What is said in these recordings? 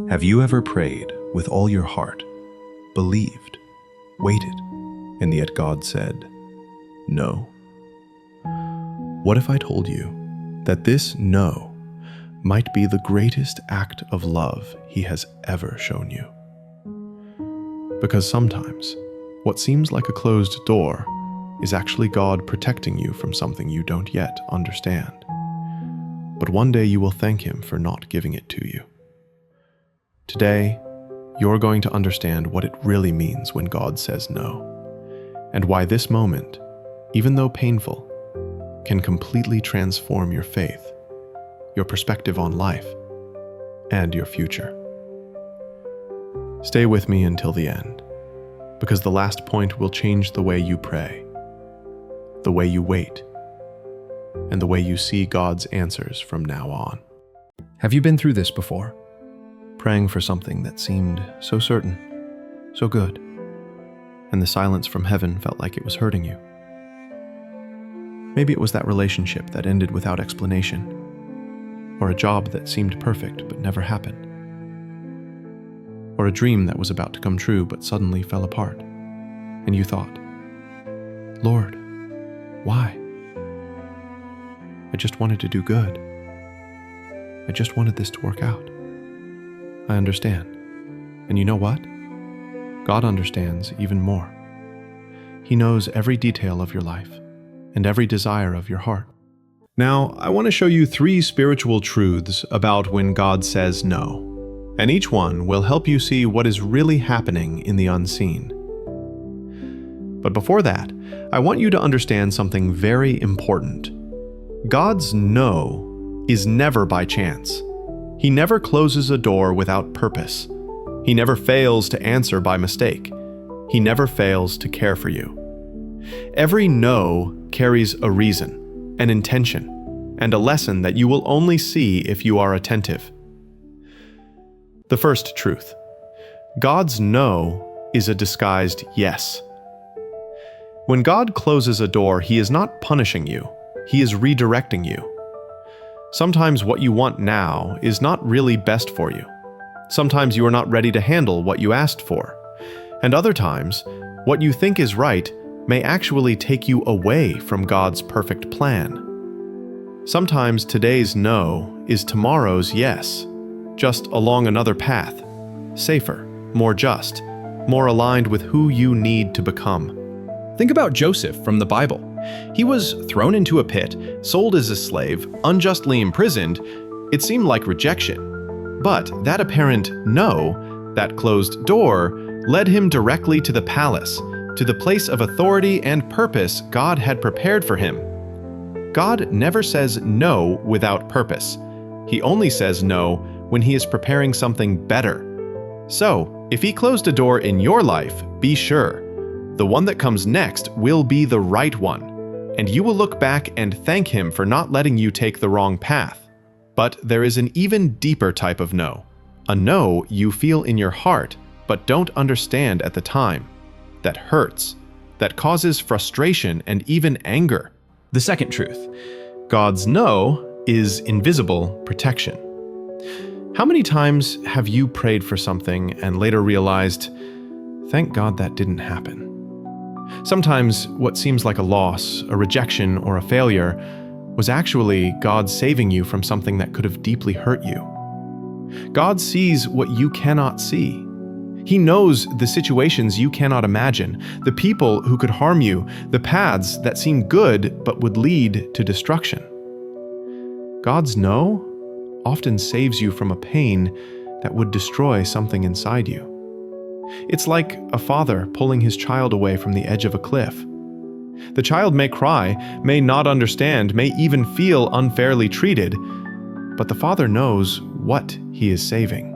Have you ever prayed with all your heart, believed, waited, and yet God said, no? What if I told you that this no might be the greatest act of love He has ever shown you? Because sometimes what seems like a closed door is actually God protecting you from something you don't yet understand. But one day you will thank Him for not giving it to you. Today, you're going to understand what it really means when God says no, and why this moment, even though painful, can completely transform your faith, your perspective on life, and your future. Stay with me until the end, because the last point will change the way you pray, the way you wait, and the way you see God's answers from now on. Have you been through this before? Praying for something that seemed so certain, so good, and the silence from heaven felt like it was hurting you. Maybe it was that relationship that ended without explanation, or a job that seemed perfect but never happened, or a dream that was about to come true but suddenly fell apart, and you thought, Lord, why? I just wanted to do good. I just wanted this to work out. I understand. And you know what? God understands even more. He knows every detail of your life and every desire of your heart. Now, I want to show you 3 spiritual truths about when God says no, and each one will help you see what is really happening in the unseen. But before that, I want you to understand something very important. God's no is never by chance. He never closes a door without purpose. He never fails to answer by mistake. He never fails to care for you. Every no carries a reason, an intention, and a lesson that you will only see if you are attentive. The first truth: God's no is a disguised yes. When God closes a door, He is not punishing you. He is redirecting you. Sometimes what you want now is not really best for you. Sometimes you are not ready to handle what you asked for. And other times, what you think is right may actually take you away from God's perfect plan. Sometimes today's no is tomorrow's yes, just along another path, safer, more just, more aligned with who you need to become. Think about Joseph from the Bible. He was thrown into a pit, sold as a slave, unjustly imprisoned. It seemed like rejection. But that apparent no, that closed door, led him directly to the palace, to the place of authority and purpose God had prepared for him. God never says no without purpose. He only says no when He is preparing something better. So, if He closed a door in your life, be sure, the one that comes next will be the right one, and you will look back and thank Him for not letting you take the wrong path. But there is an even deeper type of no, a no you feel in your heart but don't understand at the time, that hurts, that causes frustration and even anger. The second truth: God's no is invisible protection. How many times have you prayed for something and later realized, thank God that didn't happen? Sometimes what seems like a loss, a rejection, or a failure was actually God saving you from something that could have deeply hurt you. God sees what you cannot see. He knows the situations you cannot imagine, the people who could harm you, the paths that seem good but would lead to destruction. God's no often saves you from a pain that would destroy something inside you. It's like a father pulling his child away from the edge of a cliff. The child may cry, may not understand, may even feel unfairly treated, but the father knows what he is saving.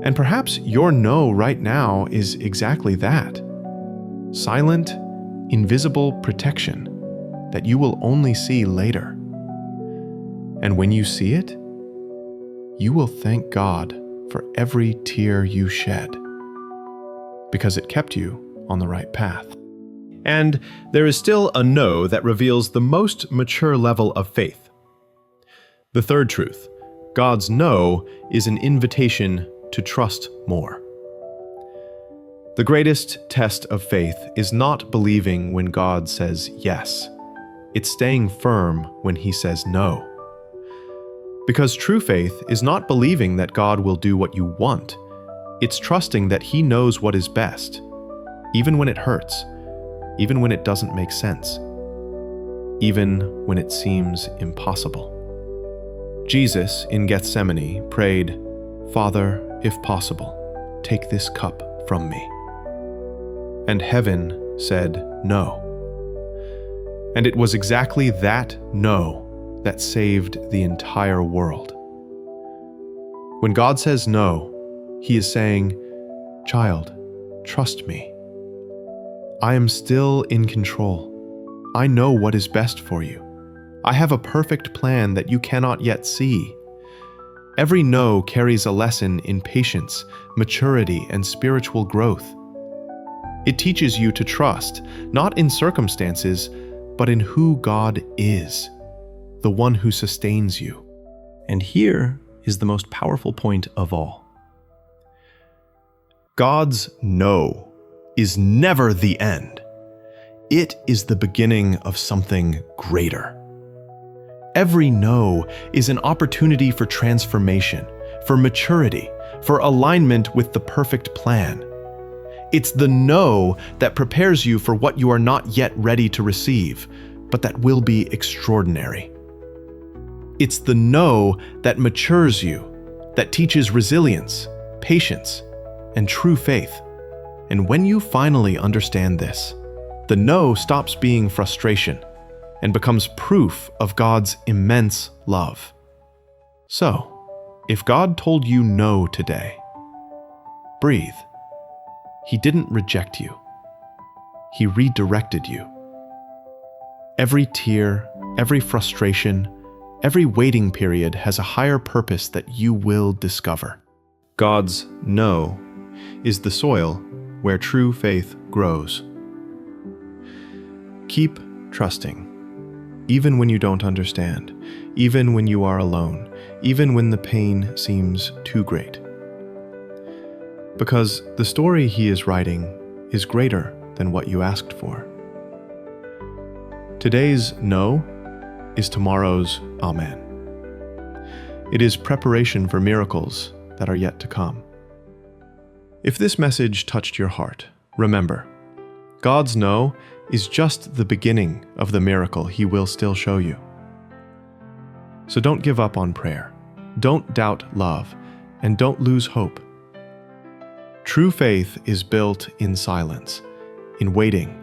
And perhaps your no right now is exactly that. Silent, invisible protection that you will only see later. And when you see it, you will thank God for every tear you shed, because it kept you on the right path. And there is still a no that reveals the most mature level of faith. The third truth: God's no is an invitation to trust more. The greatest test of faith is not believing when God says yes. It's staying firm when He says no. Because true faith is not believing that God will do what you want. It's trusting that He knows what is best, even when it hurts, even when it doesn't make sense, even when it seems impossible. Jesus in Gethsemane prayed, "Father, if possible, take this cup from me." And heaven said no. And it was exactly that no that saved the entire world. When God says no, He is saying, "Child, trust me. I am still in control. I know what is best for you. I have a perfect plan that you cannot yet see." Every no carries a lesson in patience, maturity, and spiritual growth. It teaches you to trust, not in circumstances, but in who God is, the one who sustains you. And here is the most powerful point of all. God's no is never the end. It is the beginning of something greater. Every no is an opportunity for transformation, for maturity, for alignment with the perfect plan. It's the no that prepares you for what you are not yet ready to receive, but that will be extraordinary. It's the no that matures you, that teaches resilience, patience, and true faith. And when you finally understand this, the no stops being frustration and becomes proof of God's immense love. So, if God told you no today, breathe. He didn't reject you. He redirected you. Every tear, every frustration, every waiting period has a higher purpose that you will discover. God's no is the soil where true faith grows. Keep trusting, even when you don't understand, even when you are alone, even when the pain seems too great. Because the story He is writing is greater than what you asked for. Today's no is tomorrow's amen. It is preparation for miracles that are yet to come. If this message touched your heart, remember, God's no is just the beginning of the miracle He will still show you. So don't give up on prayer, don't doubt love, and don't lose hope. True faith is built in silence, in waiting,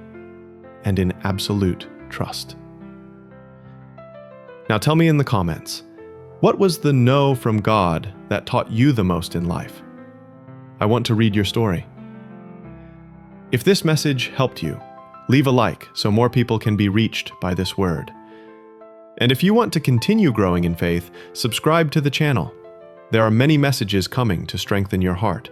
and in absolute trust. Now tell me in the comments, what was the no from God that taught you the most in life? I want to read your story. If this message helped you, leave a like so more people can be reached by this word. And if you want to continue growing in faith, subscribe to the channel. There are many messages coming to strengthen your heart.